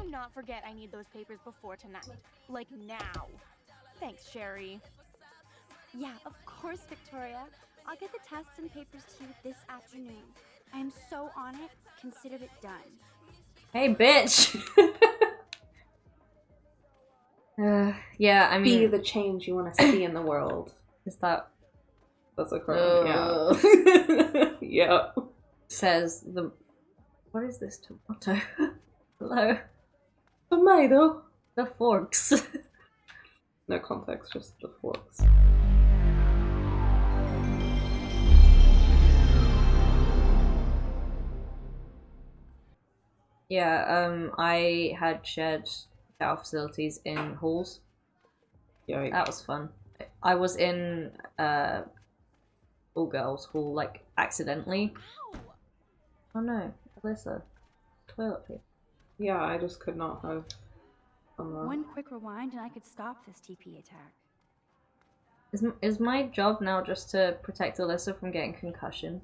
do not forget I need those papers before tonight. Like now. Thanks, Sherry. Yeah, of course, Victoria. I'll get the tests and papers to you this afternoon. I am so on it. Consider it done. Hey, bitch! Yeah, I mean... Be the change you want to see in the world. Is that... That's a crime, yeah. Yeah. Says the... What is this tomato? Hello? Tomato? The forks. No context, just the forks. Yeah, I had shared shower facilities in halls. Yeah, that was fun. I was in all girls hall, like, accidentally. Ow! Oh no, Alyssa. Toilet paper. Yeah, I just could not have done that. One quick rewind and I could stop this TP attack. Is my job now just to protect Alyssa from getting concussion?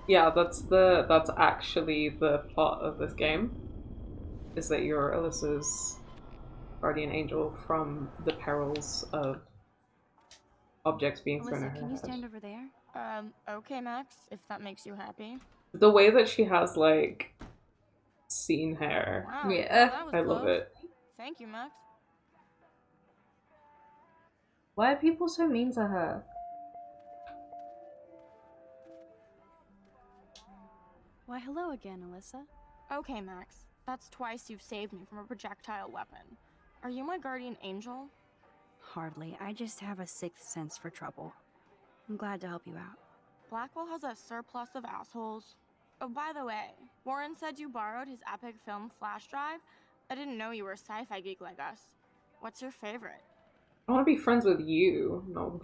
Yeah, that's actually the plot of this game. Is that you're Alyssa's guardian angel from the perils of objects being thrown at her Alyssa, can you head. stand over there? Okay, Max, if that makes you happy. The way that she has, like, scene hair. Wow, Yeah. that was I love close. it. Thank you, Max. Why are people so mean to her? Why, hello again, Alyssa. Okay, Max. That's twice you've saved me from a projectile weapon. Are you my guardian angel? Hardly. I just have a sixth sense for trouble. I'm glad to help you out. Blackwell has a surplus of assholes. Oh, by the way, Warren said you borrowed his epic film flash drive. I didn't know you were a sci-fi geek like us. What's your favorite? I want to be friends with you. No.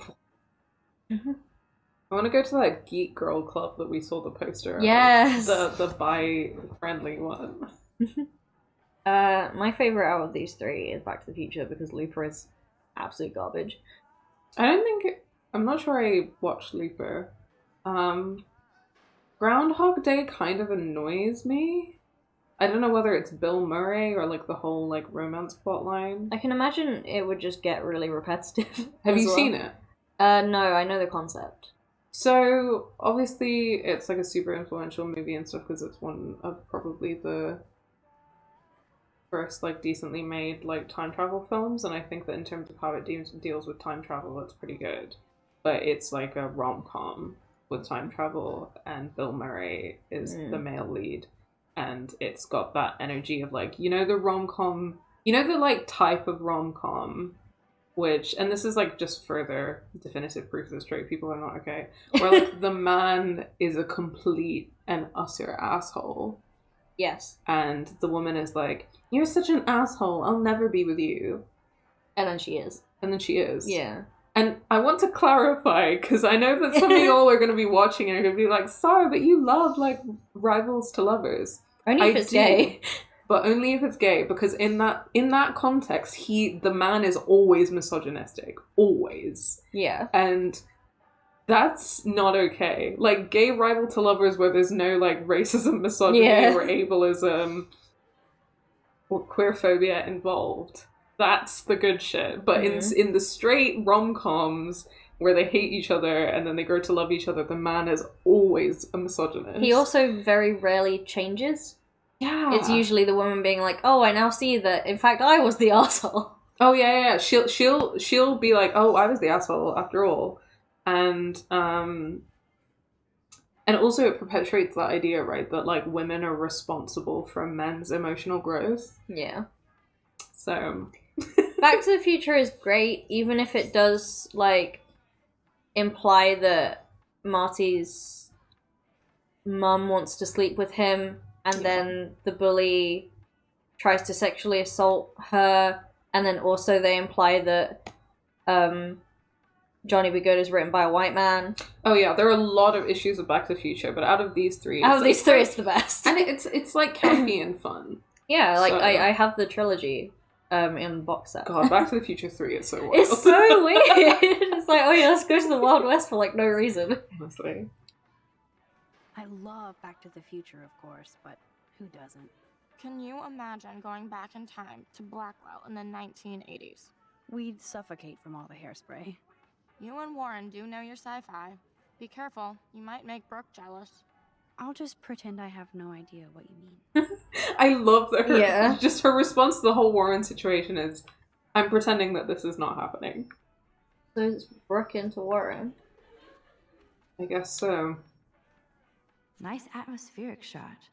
I want to go to that geek girl club that we saw the poster Yes! of. The bi-friendly one. My favorite out of these three is Back to the Future because Looper is absolute garbage. I'm not sure I watched Looper. Groundhog Day kind of annoys me. I don't know whether it's Bill Murray or like the whole like romance plotline. I can imagine it would just get really repetitive. Have you seen it? No, I know the concept. So obviously it's like a super influential movie and stuff because it's one of probably the first like decently made like time travel films, and I think that in terms of how it deals with time travel, it's pretty good. But it's like a rom-com with time travel, and Bill Murray is the male lead, and it's got that energy of like, you know, the rom-com, you know, the like type of rom-com which, and this is like just further definitive proof that straight people are not okay, where like the man is a complete and utter asshole. Yes. And the woman is like, you're such an asshole, I'll never be with you. And then she is. And then she is. Yeah. And I want to clarify, because I know that some of y'all are going to be watching and are going to be like, Sara, but you love like rivals to lovers. Only if it's gay. But only if it's gay, because in that context, the man is always misogynistic. Always. Yeah. And that's not okay. Like, gay rival to lovers where there's no, like, racism, misogyny, or ableism, or queerphobia involved. That's the good shit. But in the straight rom-coms where they hate each other and then they grow to love each other, the man is always a misogynist. He also very rarely changes. Yeah. It's usually the woman being like, oh, I now see that, in fact, I was the asshole. Oh, yeah. She'll be like, oh, I was the asshole after all. And also it perpetuates that idea, right, that, like, women are responsible for men's emotional growth. Yeah. So... Back to the Future is great, even if it does, like, imply that Marty's mum wants to sleep with him, and then the bully tries to sexually assault her, and then also they imply that Johnny Be Good is written by a white man. Oh yeah, there are a lot of issues with Back to the Future, but out of these three... it's the best. And it's like campy and fun. Yeah, like, so... I have the trilogy in the box set. God, Back to the Future 3 is so wild. It's so weird! It's like, oh yeah, let's go to the Wild West for, like, no reason. Honestly. I love Back to the Future, of course, but who doesn't? Can you imagine going back in time to Blackwell in the 1980s? We'd suffocate from all the hairspray. You and Warren do know your sci-fi. Be careful, you might make Brooke jealous. I'll just pretend I have no idea what you mean. I love that Yeah. just her response to the whole Warren situation is, I'm pretending that this is not happening. So it's Brooke into Warren. I guess so. Nice atmospheric shot.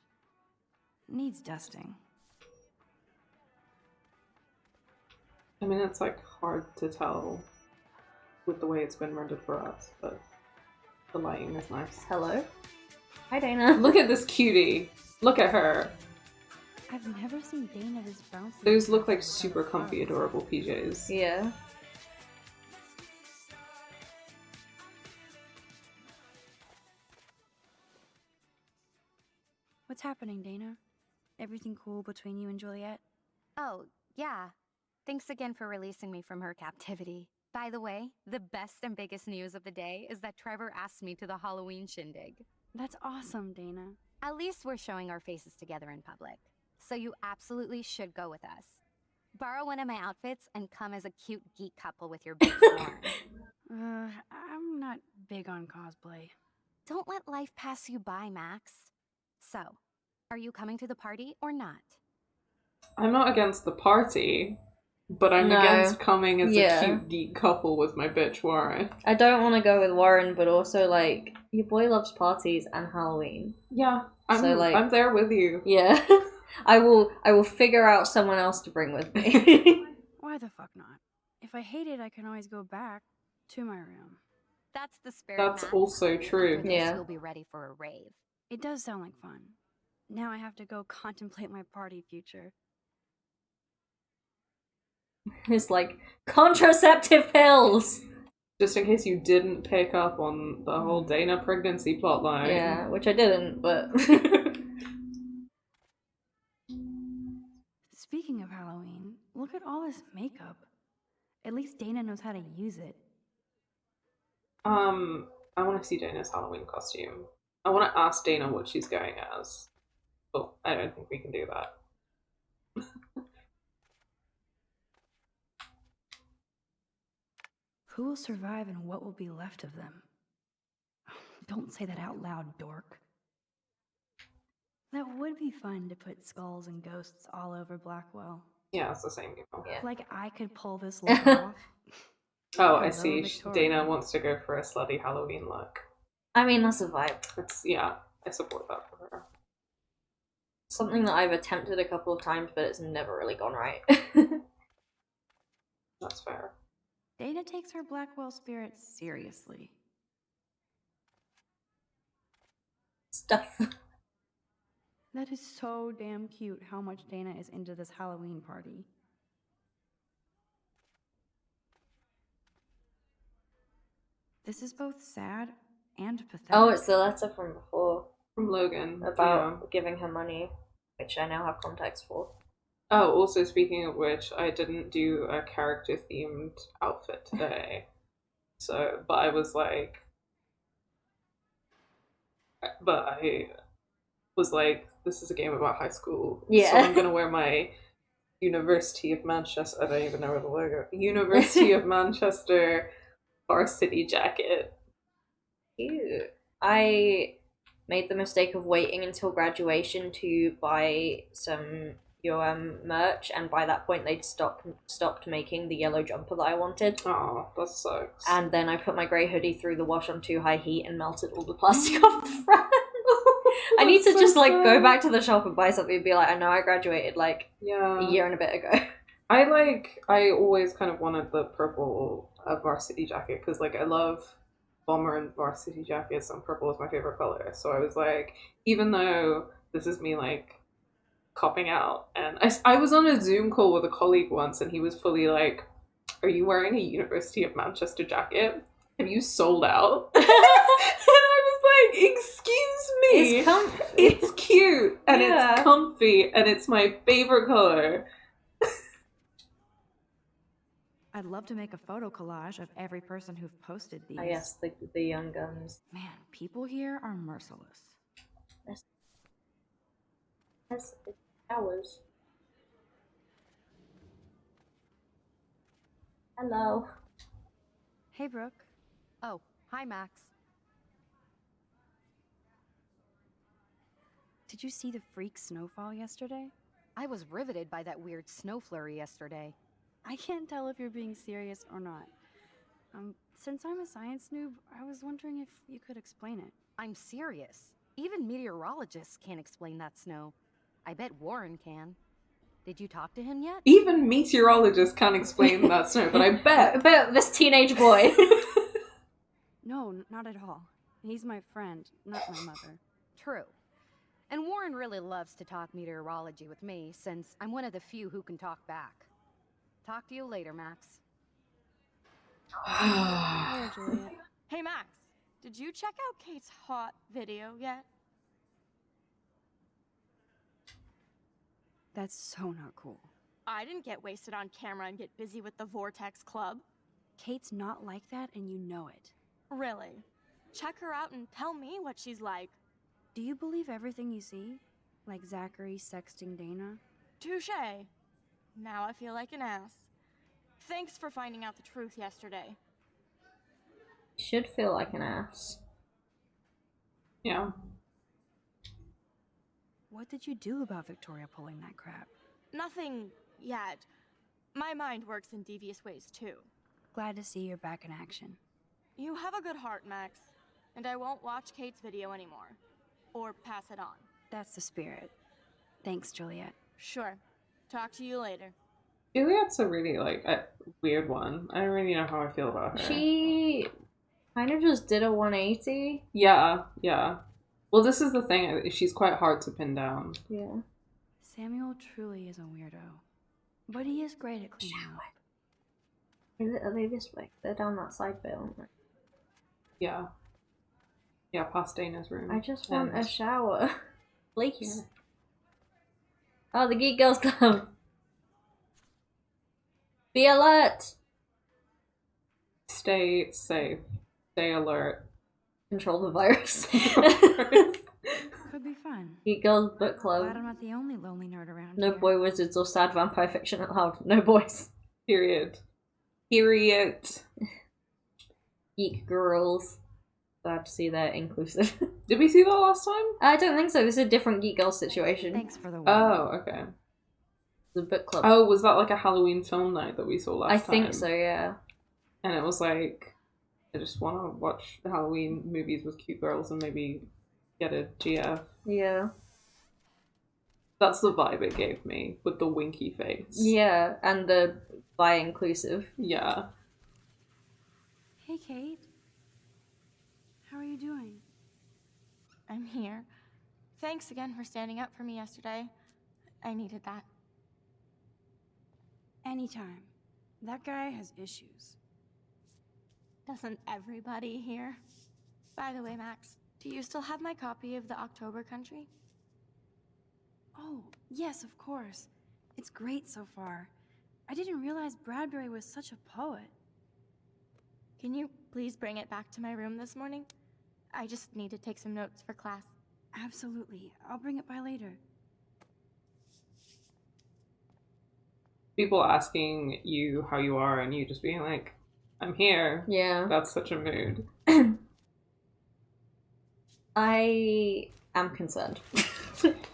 Needs dusting. I mean, it's like hard to tell with the way it's been rendered for us, but the lighting is nice. Hello? Hi, Dana. Look at this cutie. Look at her. I've never seen Dana this bouncy. Those look like super comfy, adorable PJs. Yeah. What's happening, Dana? Everything cool between you and Juliet? Oh, yeah. Thanks again for releasing me from her captivity. By the way, the best and biggest news of the day is that Trevor asked me to the Halloween shindig. That's awesome, Dana. At least we're showing our faces together in public. So you absolutely should go with us. Borrow one of my outfits and come as a cute geek couple with your bitch Warren. I'm not big on cosplay. Don't let life pass you by, Max. So, are you coming to the party or not? I'm not against the party, but I'm No. against coming as Yeah. a cute geek couple with my bitch Warren. I don't want to go with Warren, but also, like, your boy loves parties and Halloween. Yeah, I'm, So, like- I'm there with you. Yeah. I will figure out someone else to bring with me. Why the fuck not? If I hate it, I can always go back to my room. That's the spirit, That's Max. also true. After this, Yeah. you'll be ready for a rave. It does sound like fun. Now I have to go contemplate my party future. It's like, contraceptive pills! Just in case you didn't pick up on the whole Dana pregnancy plotline. Yeah, which I didn't, but... Speaking of Halloween, look at all this makeup. At least Dana knows how to use it. I want to see Dana's Halloween costume. I want to ask Dana what she's going as. But I don't think we can do that. Who will survive and what will be left of them? Don't say that out loud, dork. That would be fun to put skulls and ghosts all over Blackwell. Yeah, it's the same game. Yeah. Like I could pull this look off. Oh, I Hello, see. Victoria. Dana wants to go for a slutty Halloween look. I mean, that's a vibe. Yeah, I support that for her. Something that I've attempted a couple of times, but it's never really gone right. That's fair. Dana takes her Blackwell spirit seriously. Stuff. That is so damn cute how much Dana is into this Halloween party. This is both sad and pathetic. Oh, it's the letter from before From Logan. about giving her money, which I now have context for. Oh, also speaking of which, I didn't do a character themed outfit today. But I was like, this is a game about high school. Yeah. So I'm gonna wear my University of Manchester, I don't even know where the logo, University of Manchester varsity jacket. Cute. I made the mistake of waiting until graduation to buy some UM merch, and by that point they'd stopped making the yellow jumper that I wanted. Oh, that sucks. And then I put my grey hoodie through the wash on too high heat and melted all the plastic off the front. I need to That's just so like go sad. back to the shop and buy something and be like, I know I graduated like Yeah. a year and a bit ago. I always kind of wanted the purple varsity jacket because like I love bomber and varsity jackets, and purple is my favorite color. So I was like, even though this is me like copping out, and I was on a Zoom call with a colleague once, and he was fully like, "Are you wearing a University of Manchester jacket? Have you sold out?" And I was like, "Excuse me, It's comfy. it's cute and Yeah. it's comfy and it's my favorite color." I'd love to make a photo collage of every person who've posted these. Oh yes, the young guns. Man, people here are merciless. Yes. Hours. Hello. Hey, Brooke. Oh, hi, Max. Did you see the freak snowfall yesterday? I was riveted by that weird snow flurry yesterday. I can't tell if you're being serious or not. Since I'm a science noob, I was wondering if you could explain it. I'm serious. Even meteorologists can't explain that snow. I bet Warren can. Did you talk to him yet? Even meteorologists can't explain that snow, but I bet. But this teenage boy. No, not at all. He's my friend, not my mother. True. And Warren really loves to talk meteorology with me, since I'm one of the few who can talk back. Talk to you later, Max. Hello, Juliet. Hey, Max, did you check out Kate's hot video yet? That's so not cool. I didn't get wasted on camera and get busy with the Vortex Club. Kate's not like that, and you know it. Really? Check her out and tell me what she's like. Do you believe everything you see? Like Zachary sexting Dana? Touché. Now I feel like an ass. Thanks for finding out the truth yesterday. Should feel like an ass. Yeah. What did you do about Victoria pulling that crap? Nothing yet. My mind works in devious ways too. Glad to see you're back in action. You have a good heart, Max. And I won't watch Kate's video anymore. Or pass it on. That's the spirit. Thanks, Juliet. Sure. Talk to you later. Juliet's a really, like, a weird one. I don't really know how I feel about her. She kind of just did a 180. Yeah, yeah. Well, this is the thing. She's quite hard to pin down. Yeah. Samuel truly is a weirdo. But he is great at cleaning up. Are they this way? They're down that side bit, aren't they? Yeah. Yeah, past Dana's room. I just want And- a shower. Please. Yeah. Oh, the Geek Girls Club. Be alert! Stay safe. Stay alert. Control the virus. Could be fun. Geek Girls Book Club. Glad I'm not the only lonely nerd around No here. boy wizards or sad vampire fiction allowed. No boys. Period. Period. Geek girls. Glad to see they're inclusive. Did we see that last time? I don't think so. This is a different Geek Girl situation. Thanks for the warning. Oh, okay. The book club. Oh, was that like a Halloween film night that we saw last I time? think so, yeah. And it was like, I just want to watch Halloween movies with cute girls and maybe get a GF. Yeah. That's the vibe it gave me, with the winky face. Yeah, and the bi inclusive. Yeah. Hey, Kate. How are you doing? I'm here. Thanks again for standing up for me yesterday. I needed that. Anytime. That guy has issues. Doesn't everybody here? By the way, Max, do you still have my copy of the October Country? Oh, yes, of course. It's great so far. I didn't realize Bradbury was such a poet. Can you please bring it back to my room this morning? I just need to take some notes for class. Absolutely. I'll bring it by later. People asking you how you are and you just being like, I'm here. Yeah. That's such a mood. I am concerned.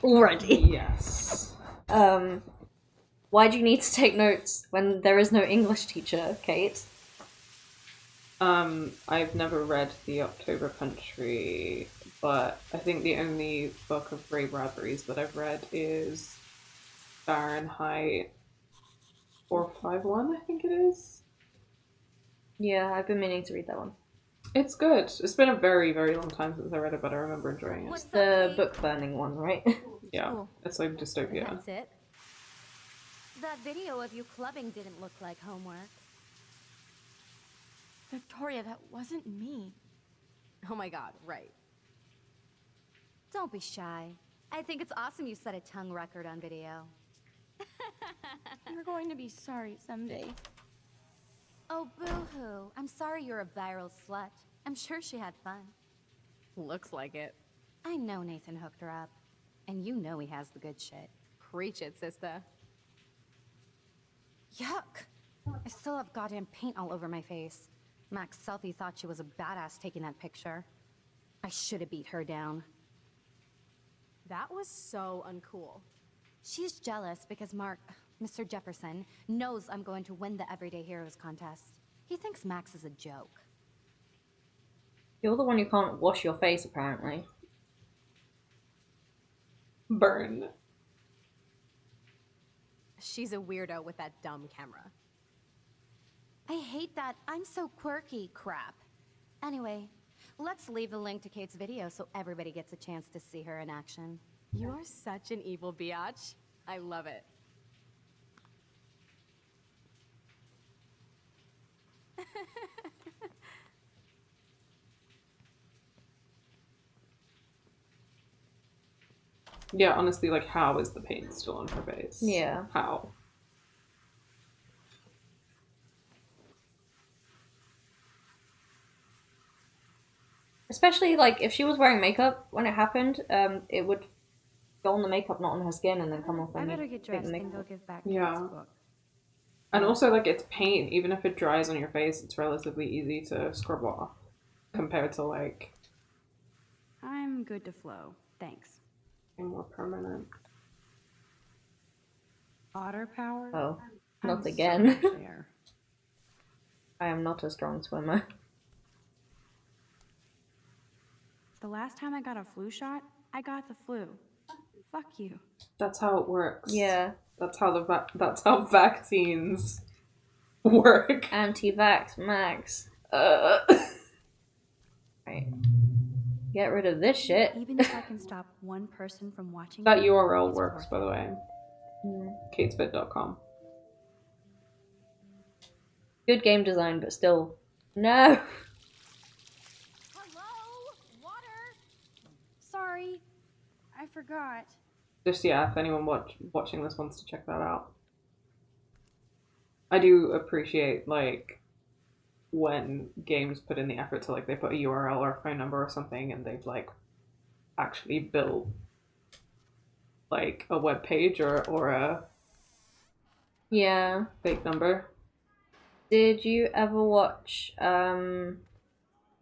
Already. Yes. Why do you need to take notes when there is no English teacher, Kate? I've never read The October Country, but I think the only book of Ray Bradbury's that I've read is Fahrenheit 451, I think it is. Yeah, I've been meaning to read that one. It's good. It's been a very, very long time since I read it, but I remember enjoying it. What's up, The Kate? book burning one, right? Yeah, Cool. it's like dystopia. That's it. That video of you clubbing didn't look like homework. Victoria, that wasn't me. Oh my god, right. Don't be shy. I think it's awesome you set a tongue record on video. You're going to be sorry someday. Oh, boo-hoo. I'm sorry you're a viral slut. I'm sure she had fun. Looks like it. I know Nathan hooked her up. And you know he has the good shit. Preach it, sister. Yuck! I still have goddamn paint all over my face. Max Selfie thought she was a badass taking that picture. I should have beat her down. That was so uncool. She's jealous because Mr. Jefferson, knows I'm going to win the Everyday Heroes contest. He thinks Max is a joke. You're the one who can't wash your face, apparently. Burn. She's a weirdo with that dumb camera. I hate that I'm so quirky crap. Anyway, let's leave the link to Kate's video so everybody gets a chance to see her in action. You are such an evil biatch. I love it. Yeah, honestly, like, how is the paint still on her face? Yeah. How? Especially, like, if she was wearing makeup when it happened, it would go on the makeup, not on her skin, and then come off I and better make get the dressed and makeup. go give back Yeah. Kate's book. And also, like, it's paint. Even if it dries on your face, it's relatively easy to scrub off. Compared to, like, I'm good to flow. Thanks. a more permanent. Otter power? Oh, I'm not so again. much there. I am not a strong swimmer. The last time I got a flu shot, I got the flu. Fuck you. That's how it works. Yeah. That's how that's how vaccines work. Anti-vax Max. Right. Get rid of this shit. Even if I can stop one person from watching That it, URL it's works, worth by the way. katesbit.com. Good game design, but still. No! Hello? Water? Sorry, I forgot. Just, yeah, if anyone watching this wants to check that out. I do appreciate, like, when games put in the effort to, like, they put a URL or a phone number or something, and they've, like, actually built, like, a web page or a Yeah. fake number. Did you ever watch the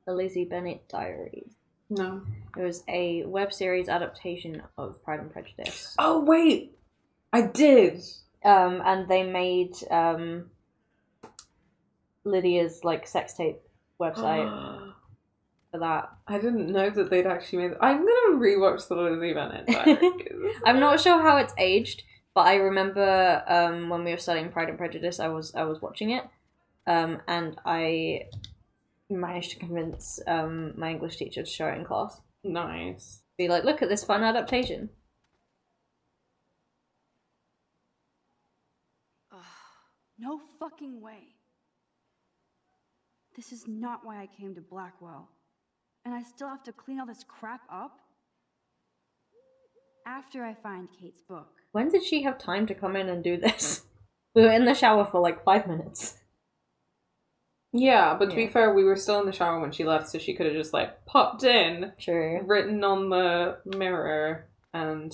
Lizzie Bennet Diaries? No. It was a web series adaptation of Pride and Prejudice. Oh, wait! I did! And they made Lydia's, like, sex tape website for that. I didn't know that they'd actually made. I'm gonna rewatch the Lizzie Bennet Diaries. I'm not sure how it's aged, but I remember when we were studying Pride and Prejudice, I was watching it, and I managed to convince my English teacher to show it in class. Nice. Be like, look at this fun adaptation. No fucking way. This is not why I came to Blackwell. And I still have to clean all this crap up? After I find Kate's book. When did she have time to come in and do this? We were in the shower for like 5 minutes. Yeah, but to be Yeah. fair, we were still in the shower when she left, so she could have just, like, popped in, True. written on the mirror, and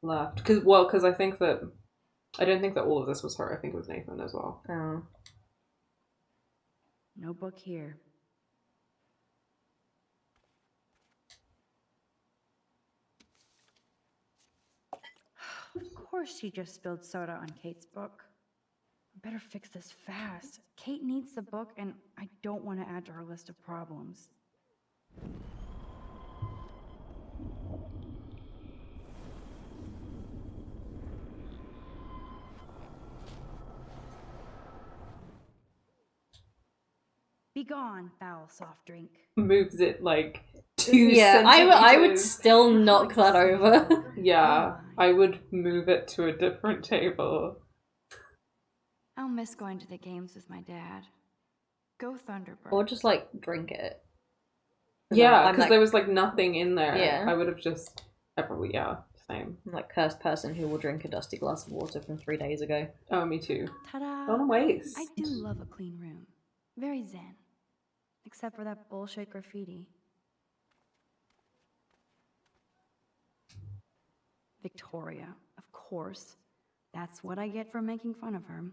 left. Because I think that... I don't think that all of this was her. I think it was Nathan as well. Oh. No book here. Of course she just spilled soda on Kate's book. I better fix this fast. Kate needs the book, and I don't want to add to her list of problems. Be gone, foul soft drink. Moves it, like, 2 Yeah, I would centimeters. still knock that over. Yeah, I would move it to a different table. I'll miss going to the games with my dad. Go Thunderbird. Or just like drink it. Yeah, I'm because like- there was, like, nothing in there. Yeah. I would have just... I probably, yeah, same. I'm like cursed person who will drink a dusty glass of water from 3 days ago. Oh, me too. Ta-da! Don't waste. I do love a clean room. Very zen. Except for that bullshit graffiti. Victoria, of course. That's what I get for making fun of her.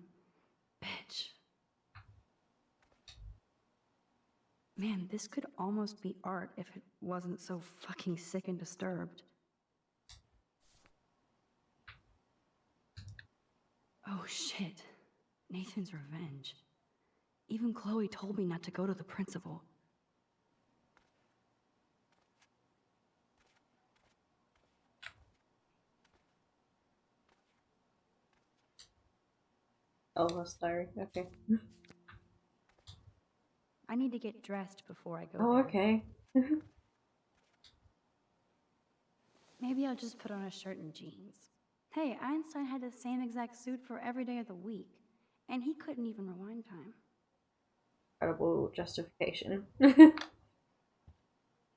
Bitch. Man, this could almost be art if it wasn't so fucking sick and disturbed. Oh shit. Nathan's revenge. Even Chloe told me not to go to the principal. Elva's diary. Okay. I need to get dressed before I go Oh, there. okay. Maybe I'll just put on a shirt and jeans. Hey, Einstein had the same exact suit for every day of the week, and he couldn't even rewind time. Incredible justification.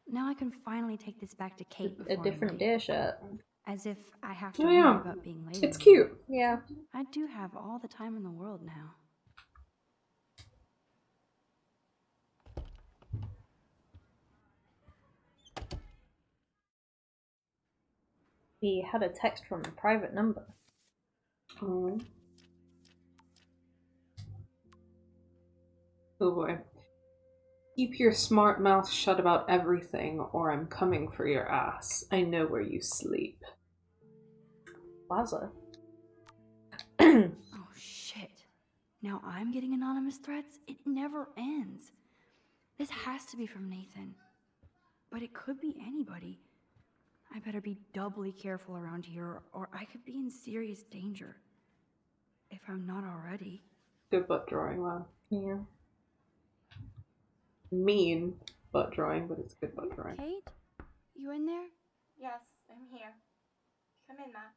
Now I can finally take this back to Kate A before different I'm late. deer shirt. As if I have to Oh, worry yeah. about being late. It's anymore. cute. Yeah. I do have all the time in the world now. He had a text from a private number. Oh. Oh boy. Keep your smart mouth shut about everything, or I'm coming for your ass. I know where you sleep. Plaza. Oh shit. Now I'm getting anonymous threats? It never ends. This has to be from Nathan. But it could be anybody. I better be doubly careful around here, or I could be in serious danger. If I'm not already. Good butt drawing, man. Yeah. Mean butt drawing, but it's good butt drawing. Kate? You in there? Yes, I'm here. Come in, Max.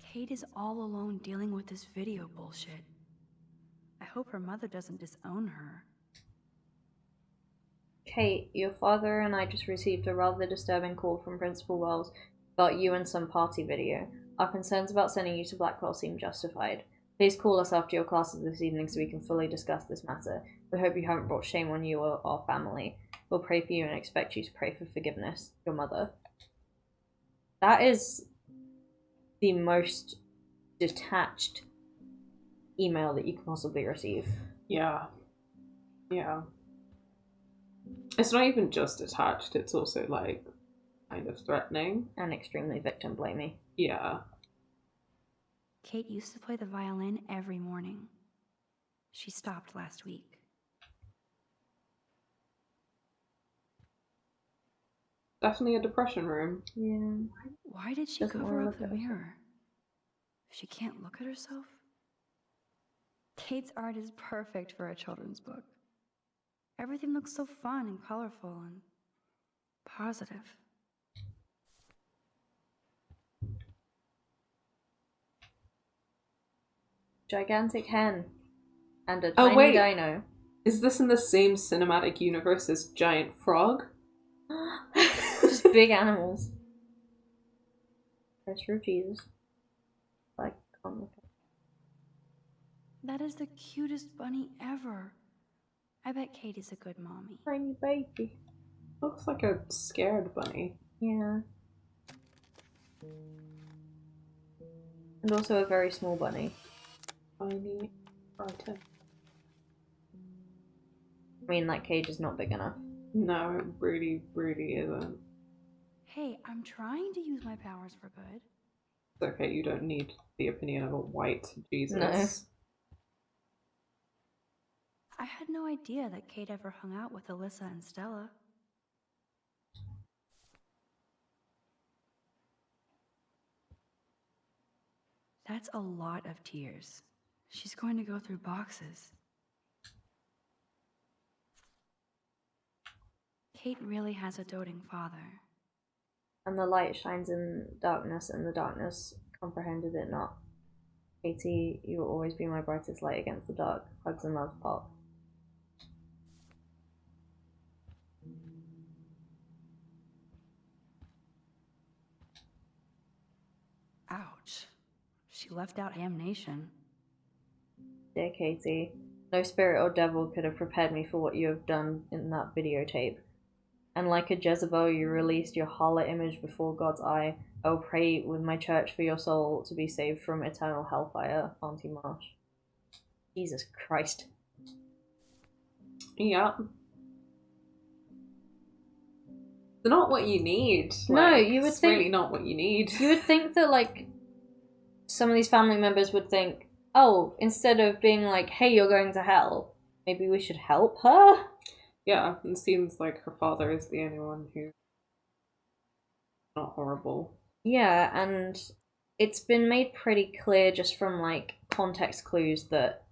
Kate is all alone dealing with this video bullshit. I hope her mother doesn't disown her. Kate, your father and I just received a rather disturbing call from Principal Wells about you and some party video. Our concerns about sending you to Blackwell seem justified. Please call us after your classes this evening so we can fully discuss this matter. We hope you haven't brought shame on you or our family. We'll pray for you and expect you to pray for forgiveness. Your mother. That is the most detached email that you can possibly receive. Yeah. Yeah. It's not even just attached, it's also like kind of threatening. And extremely victim blamey. Yeah. Kate used to play the violin every morning. She stopped last week. Definitely a depression room. Yeah. Why did she Doesn't cover wanna up look the at herself. mirror? She can't look at herself? Kate's art is perfect for a children's book. Everything looks so fun and colorful and positive. Gigantic hen. And a Oh, tiny wait. dino. Is this in the same cinematic universe as Giant Frog? Just big animals. That's for Jesus. Like, oh That is the cutest bunny ever. I bet Kate is a good mommy. tiny baby. Looks like a scared bunny. Yeah. And also a very small bunny. Tiny frightened. I mean, that cage is not big enough. No, it really, really isn't. Hey, I'm trying to use my powers for good. It's okay, you don't need the opinion of a white Jesus. No. I had no idea that Kate ever hung out with Alyssa and Stella. That's a lot of tears. She's going to go through boxes. Kate really has a doting father. And the light shines in darkness, and the darkness comprehended it not. Katie, you will always be my brightest light against the dark. Hugs and love, Pop. Ouch. She left out Ham Nation. Dear Katie, No spirit or devil could have prepared me for what you have done in that videotape. And like a Jezebel, you released your harlot image before God's eye. I will pray with my church for your soul to be saved from eternal hellfire, Auntie Marsh. Jesus Christ. Yeah. It's not what you need. No, you would it's think... really not what you need. You would think that, like, some of these family members would think, oh, instead of being like, hey, you're going to hell, maybe we should help her? Yeah, it seems like her father is the only one who's not horrible. Yeah, and it's been made pretty clear just from, like, context clues that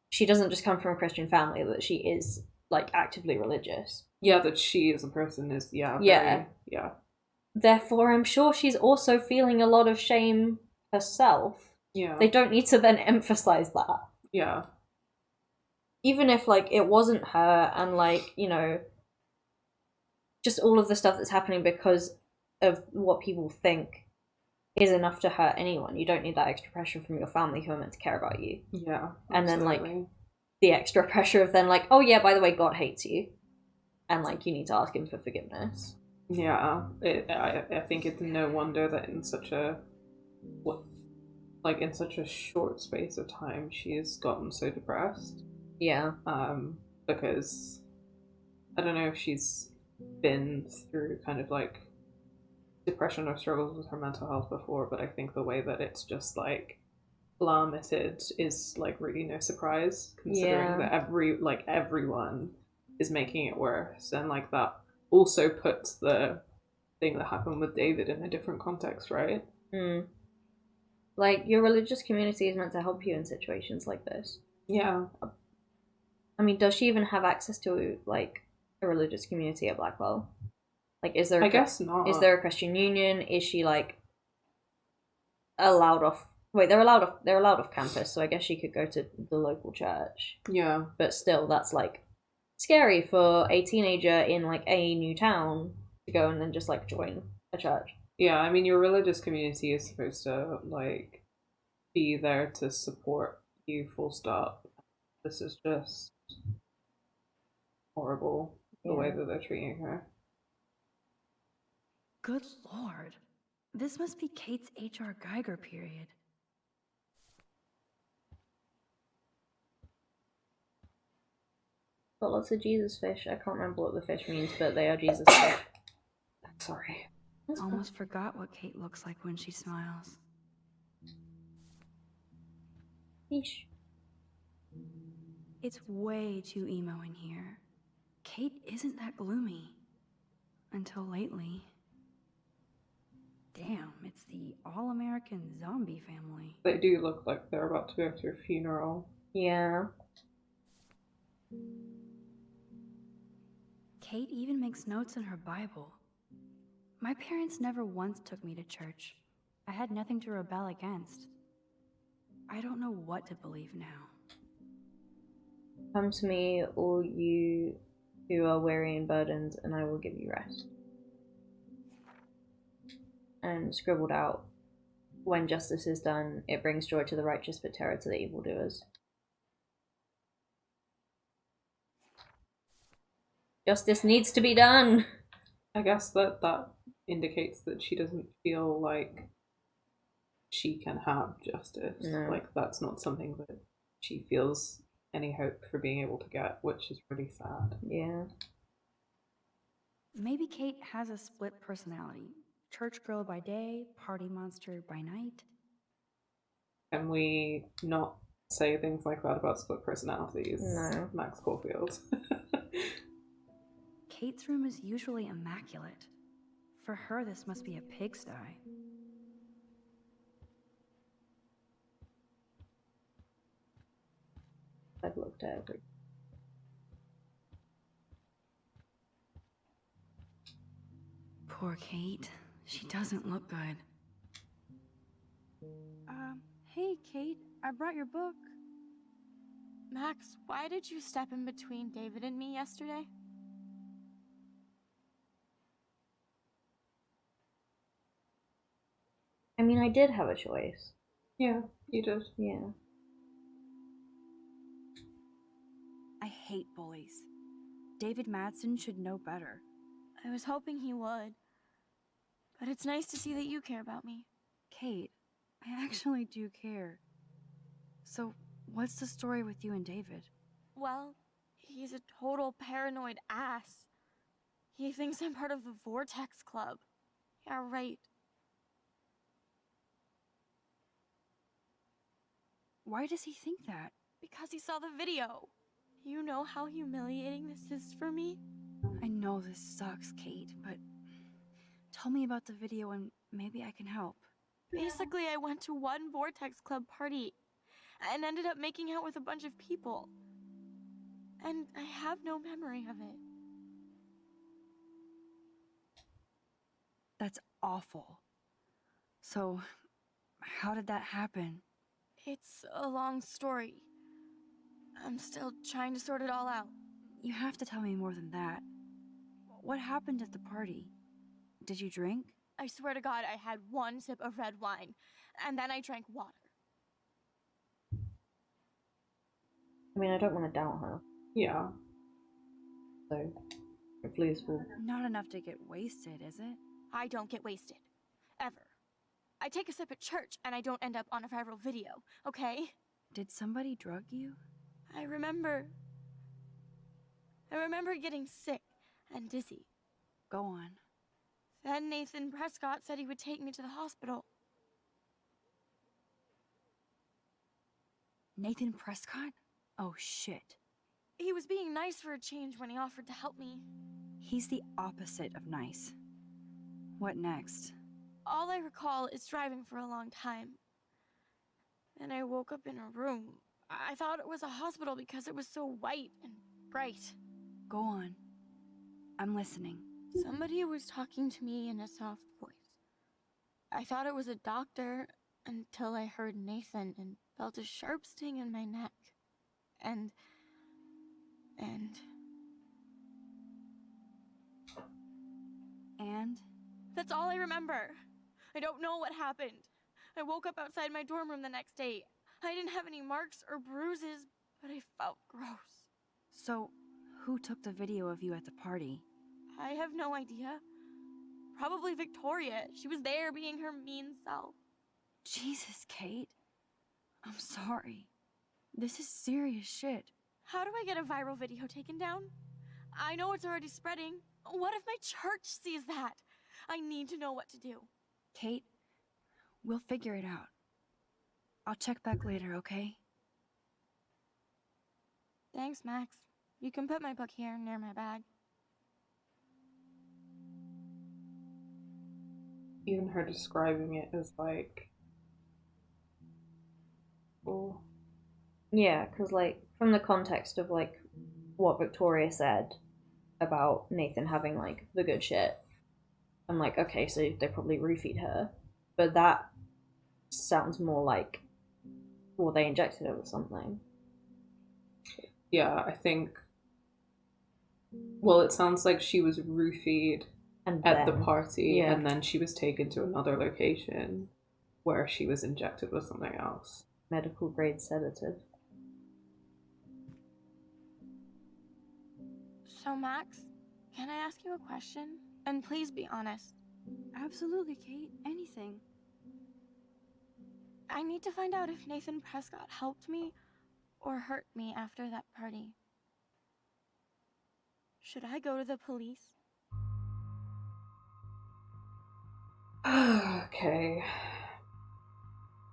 she doesn't just come from a Christian family, that she is, like, actively religious. Yeah, that she as a person is, Yeah. Yeah. Therefore, I'm sure she's also feeling a lot of shame herself. Yeah. They don't need to then emphasize that. Yeah. Even if, like, it wasn't her and, like, you know, just all of the stuff that's happening because of what people think is enough to hurt anyone. You don't need that extra pressure from your family who are meant to care about you. Yeah. And then, absolutely. like, the extra pressure of then, like, oh yeah, by the way, God hates you. And, like, you need to ask him for forgiveness. Yeah. I think it's no wonder that in such a short space of time she has gotten so depressed. Yeah. Because I don't know if she's been through kind of like depression or struggles with her mental health before, but I think the way that it's just like plummeted is like really no surprise, considering that everyone is making it worse, and like that also puts the thing that happened with David in a different context, right? Like, your religious community is meant to help you in situations like this. Yeah. I mean, does she even have access to, like, a religious community at Blackwell? Like, is there... I guess not. Is there a Christian union? Is she, like, allowed off... Wait, they're allowed off campus, so I guess she could go to the local church. Yeah. But still, that's, like, scary for a teenager in, like, a new town to go and then just, like, join a church. Yeah, I mean, your religious community is supposed to, like, be there to support you, full stop. This is just horrible, the way that they're treating her. Good lord. This must be Kate's H.R. Geiger period. Got lots of Jesus fish. I can't remember what the fish means, but they are Jesus fish. Sorry. Almost forgot what Kate looks like when she smiles. Fish. It's way too emo in here. Kate isn't that gloomy. Until lately. Damn, it's the all-American zombie family. They do look like they're about to go through a funeral. Yeah. Kate even makes notes in her Bible. My parents never once took me to church. I had nothing to rebel against. I don't know what to believe now. Come to me, all you who are weary and burdened, and I will give you rest. And scribbled out, when justice is done, it brings joy to the righteous, but terror to the evildoers. Justice needs to be done! I guess that indicates that she doesn't feel like she can have justice. No. Like, that's not something that she feels any hope for being able to get, which is really sad. Yeah. Maybe Kate has a split personality. Church girl by day, party monster by night. Can we not say things like that about split personalities? No. Max Caulfield. Kate's room is usually immaculate. For her, this must be a pigsty. I've looked at every... Poor Kate. She doesn't look good. Hey, Kate. I brought your book. Max, why did you step in between David and me yesterday? I mean, I did have a choice. Yeah, you did. Yeah. I hate bullies. David Madsen should know better. I was hoping he would. But it's nice to see that you care about me. Kate, I actually do care. So, what's the story with you and David? Well, he's a total paranoid ass. He thinks I'm part of the Vortex Club. Yeah, right. Why does he think that? Because he saw the video. You know how humiliating this is for me? I know this sucks, Kate, but tell me about the video and maybe I can help. Basically, I went to one Vortex Club party and ended up making out with a bunch of people. And I have no memory of it. That's awful. So, how did that happen? It's a long story. I'm still trying to sort it all out. You have to tell me more than that. What happened at the party? Did you drink? I swear to God, I had one sip of red wine, and then I drank water. I mean, I don't want to doubt her, Yeah. so hopefully this will... Not enough to get wasted, is it? I don't get wasted. Ever. I take a sip at church, and I don't end up on a viral video, okay? Did somebody drug you? I remember getting sick and dizzy. Go on. Then Nathan Prescott said he would take me to the hospital. Nathan Prescott? Oh shit. He was being nice for a change when he offered to help me. He's the opposite of nice. What next? All I recall is driving for a long time. Then I woke up in a room. I thought it was a hospital because it was so white and bright. Go on. I'm listening. Somebody was talking to me in a soft voice. I thought it was a doctor until I heard Nathan and felt a sharp sting in my neck. And... And? That's all I remember. I don't know what happened. I woke up outside my dorm room the next day. I didn't have any marks or bruises, but I felt gross. So, who took the video of you at the party? I have no idea. Probably Victoria. She was there being her mean self. Jesus, Kate. I'm sorry. This is serious shit. How do I get a viral video taken down? I know it's already spreading. What if my church sees that? I need to know what to do. Kate, we'll figure it out. I'll check back later, okay? Thanks, Max. You can put my book here near my bag. Even her describing it as like... Oh. Yeah, because, like, from the context of, like, what Victoria said about Nathan having, like, the good shit, I'm like, okay, so they probably roofied her. But that sounds more like, well, they injected her with something. Yeah, I think... Well, it sounds like she was roofied And at the then- party, yeah. and then she was taken to another location where she was injected with something else. Medical grade sedative. So, Max, can I ask you a question? And please be honest. Absolutely, Kate. Anything. I need to find out if Nathan Prescott helped me or hurt me after that party. Should I go to the police? Okay.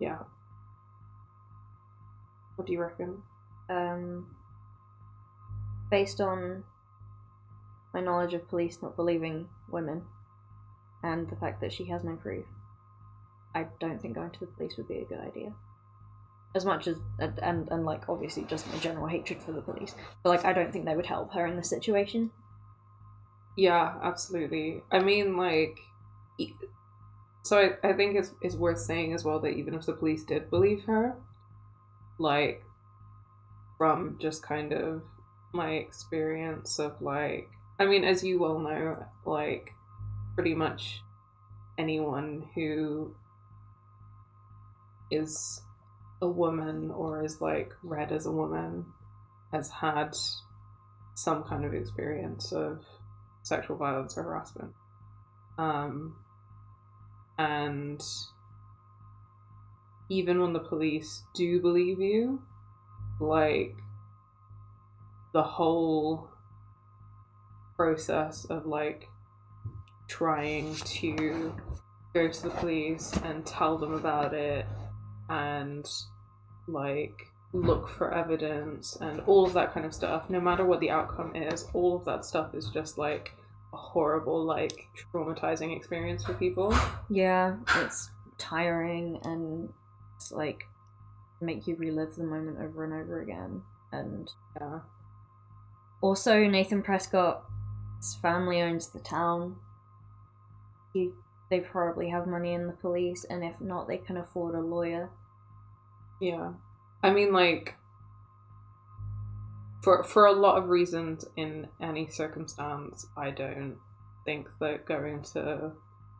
Yeah. What do you reckon? Based on my knowledge of police not believing women and the fact that she has no proof, I don't think going to the police would be a good idea. As much as, and like, obviously just my general hatred for the police, but like, I don't think they would help her in this situation. Yeah, absolutely. I mean, like... So I think it's worth saying as well that even if the police did believe her, like, from just kind of my experience of, like... I mean, as you well know, like, pretty much anyone who is a woman or is, like, read as a woman has had some kind of experience of sexual violence or harassment. And even when the police do believe you, like, the whole process of, like, trying to go to the police and tell them about it and, like, look for evidence and all of that kind of stuff, no matter what the outcome is, all of that stuff is just, like, a horrible, like, traumatizing experience for people. Yeah, it's tiring, and it's, like, make you relive the moment over and over again. And yeah. Also, Nathan Prescott's family owns the town. They probably have money in the police, and if not, they can afford a lawyer. Yeah. I mean, like, for a lot of reasons in any circumstance, I don't think that going to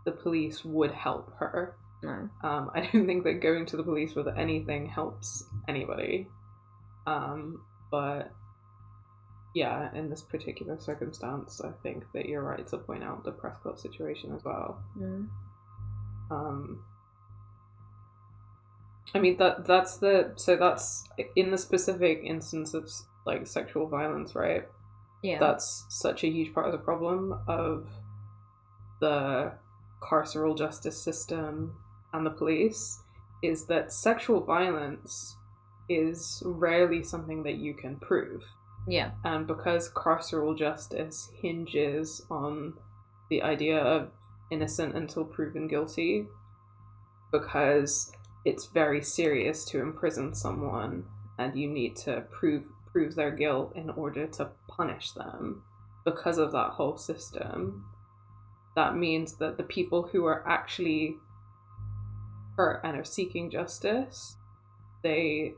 the police would help her. No. I don't think that going to the police with anything helps anybody. But yeah, in this particular circumstance, I think that you're right to point out the Prescott situation as well. Mm. I mean, that's in the specific instance of, like, sexual violence, right? Yeah. That's such a huge part of the problem of the carceral justice system and the police, is that sexual violence is rarely something that you can prove. Yeah. And because carceral justice hinges on the idea of innocent until proven guilty, because it's very serious to imprison someone and you need to prove their guilt in order to punish them, because of that whole system, that means that the people who are actually hurt and are seeking justice, they,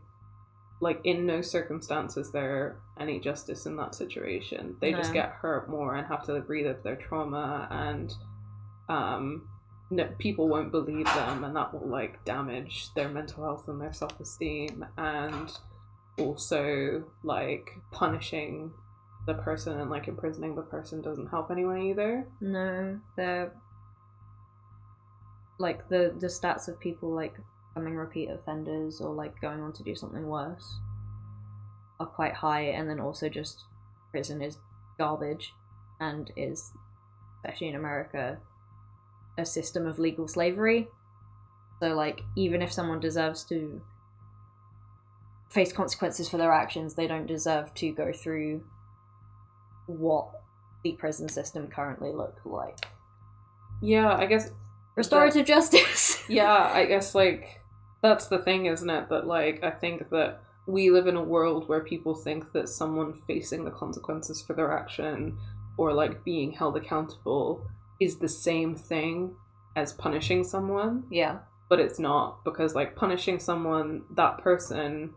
like, in no circumstances there any justice in that situation. They just get hurt more and have to relive their trauma, and people won't believe them, and that will, like, damage their mental health and their self-esteem. And also, like, punishing the person and, like, imprisoning the person doesn't help anyone either. No, they're like the stats of people, like, becoming repeat offenders or, like, going on to do something worse are quite high. And then also just prison is garbage, and is, especially in America, a system of legal slavery. So, like, even if someone deserves to face consequences for their actions, they don't deserve to go through what the prison system currently looks like. Yeah, I guess restorative justice. Yeah, I guess, like, that's the thing, isn't it? That, like, I think that we live in a world where people think that someone facing the consequences for their action, or, like, being held accountable, is the same thing as punishing someone. Yeah. But it's not, because, like, punishing someone, that person,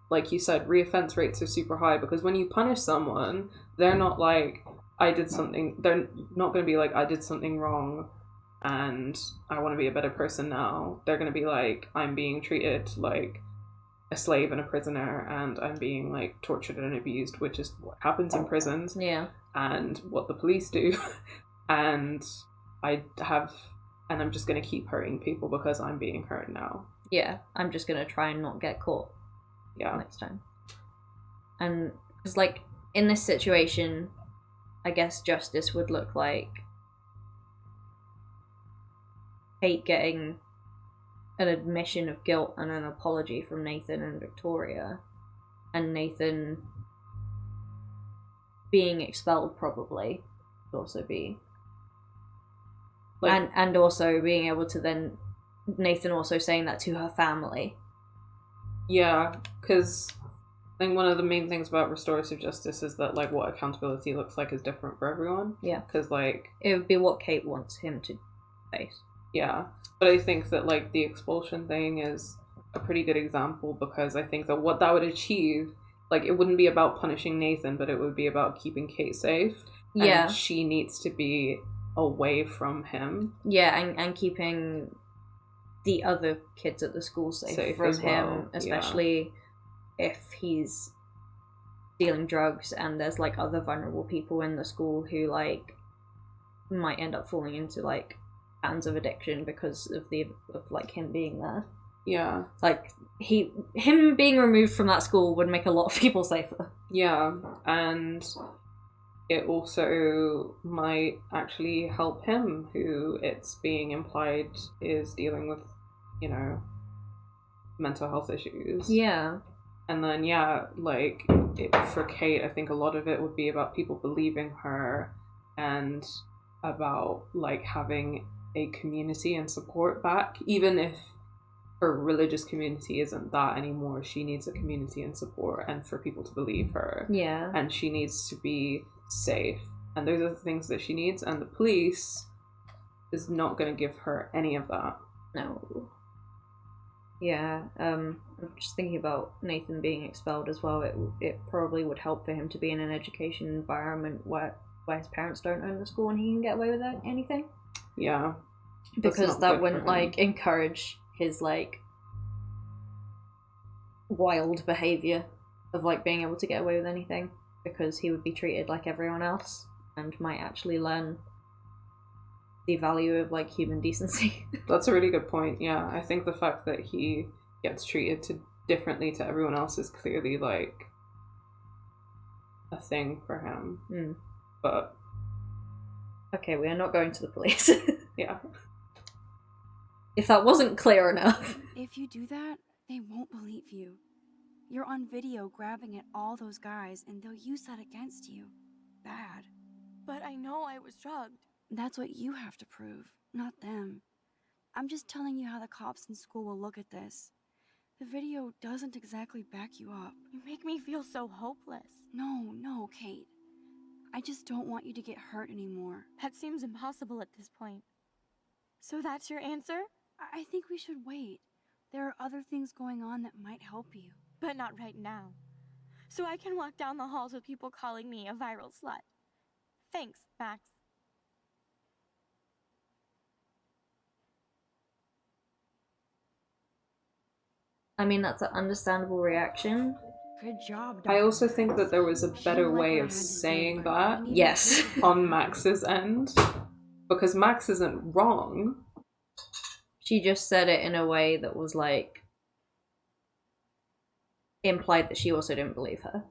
like you said, reoffense rates are super high, because when you punish someone, they're not like, they're not going to be like, I did something wrong and I want to be a better person now. They're going to be like, I'm being treated like a slave and a prisoner, and I'm being, like, tortured and abused, which is what happens in prisons. Yeah. And what the police do. And I'm just going to keep hurting people because I'm being hurt now. Yeah, I'm just going to try and not get caught. Yeah. Next time. And, because, like, in this situation, I guess justice would look like Kate getting an admission of guilt and an apology from Nathan and Victoria, and Nathan being expelled probably would also be, like, and also being able to then Nathan also saying that to her family. Yeah, because I think one of the main things about restorative justice is that, like, what accountability looks like is different for everyone. Yeah. Because, like, it would be what Kate wants him to face. Yeah. But I think that, like, the expulsion thing is a pretty good example, because I think that what that would achieve, like, it wouldn't be about punishing Nathan, but it would be about keeping Kate safe. Yeah. And she needs to be away from him. Yeah, and keeping the other kids at the school safe from him, well. especially if he's dealing drugs, and there's like other vulnerable people in the school who like might end up falling into like patterns of addiction because of like him being there. Yeah. Like him being removed from that school would make a lot of people safer. Yeah, and it also might actually help him, who it's being implied is dealing with, you know, mental health issues. Yeah. And then, yeah, like, for Kate, I think a lot of it would be about people believing her and about, like, having a community and support back. Even if her religious community isn't that anymore, she needs a community and support and for people to believe her. Yeah. And she needs to be safe. And those are the things that she needs. And the police is not going to give her any of that. No. Yeah, I'm just thinking about Nathan being expelled as well. It probably would help for him to be in an education environment where his parents don't own the school and he can get away with anything. Yeah. Because that wouldn't, like, encourage his, like, wild behaviour of, like, being able to get away with anything. Because he would be treated like everyone else and might actually learn the value of, like, human decency. That's a really good point, yeah. I think the fact that he gets treated differently to everyone else is clearly, like, a thing for him. Mm. But... okay, we are not going to the police. Yeah. If that wasn't clear enough. If you do that, they won't believe you. You're on video grabbing at all those guys, and they'll use that against you. Bad. But I know I was drugged. That's what you have to prove, not them. I'm just telling you how the cops in school will look at this. The video doesn't exactly back you up. You make me feel so hopeless. No, Kate. I just don't want you to get hurt anymore. That seems impossible at this point. So that's your answer? I think we should wait. There are other things going on that might help you. But not right now. So I can walk down the halls with people calling me a viral slut. Thanks, Max. I mean, that's an understandable reaction. Good job, I Doc. also think that there was a better like way what I of had to say, saying but that we need Yes. to- on Max's end. Because Max isn't wrong. She just said it in a way that was, like, implied that she also didn't believe her.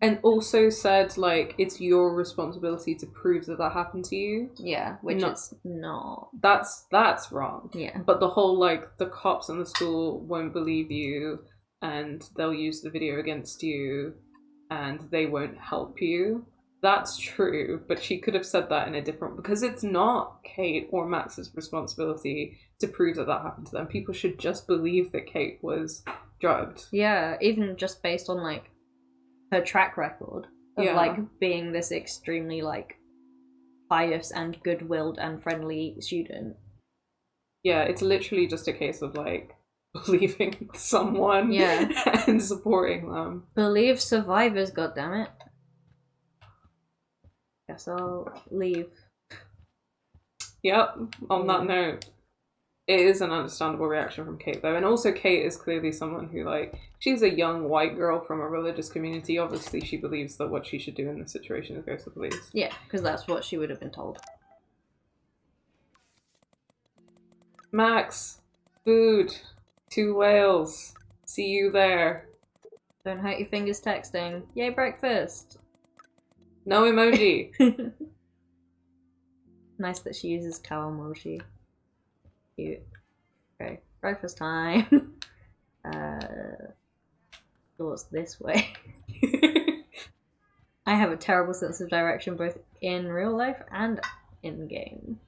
And also said, like, it's your responsibility to prove that happened to you. Yeah, which No. is not. That's wrong. Yeah. But the whole, like, the cops in the school won't believe you and they'll use the video against you and they won't help you. That's true, but she could have said that in a different... because it's not Kate or Max's responsibility to prove that happened to them. People should just believe that Kate was drugged. Yeah, even just based on, like, her track record of, Yeah. like, being this extremely, like, pious and good-willed and friendly student. Yeah, it's literally just a case of, like, believing someone Yeah. and supporting them. Believe survivors, goddammit. Guess I'll leave. Yep, on that note, it is an understandable reaction from Kate, though. And also, Kate is clearly someone who, like, she's a young white girl from a religious community. Obviously, she believes that what she should do in this situation is go to the police. Yeah, because that's what she would have been told. Max, food, 2 whales. See you there. Don't hurt your fingers texting. Yay, breakfast! No emoji. Nice that she uses cow emoji. Cute. Okay, breakfast time. Thoughts this way. I have a terrible sense of direction both in real life and in game.